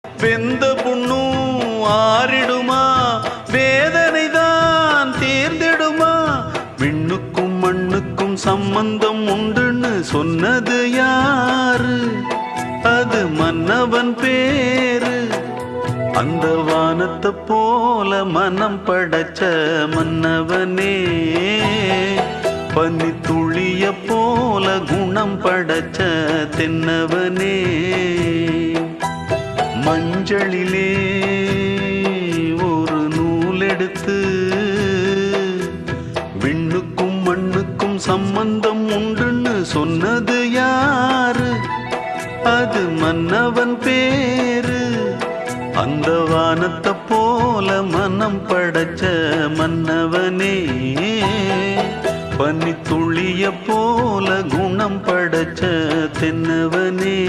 வெந்த புண்ணும் ஆறிடுமா, வேதனை தான் தீர்ந்திடுமா? விண்ணுக்கும் மண்ணுக்கும் சம்பந்தம் உண்டுன்னு சொன்னது யாரு? அது மன்னவன் பேரு. அந்த வானத்தை போல மனம் படைச்ச மன்னவனே, பனி துளிய போல குணம் படைச்ச தென்னவனே. மஞ்சளிலே ஒரு நூல் எடுத்து விண்ணுக்கும் மண்ணுக்கும் சம்பந்தம் உண்டுன்னு சொன்னது யாரு? அது மன்னவன் பேரு. அந்த வானத்தை போல மனம் படைச்ச மன்னவனே, பனி துளிய போல குணம் படைச்ச தென்னவனே.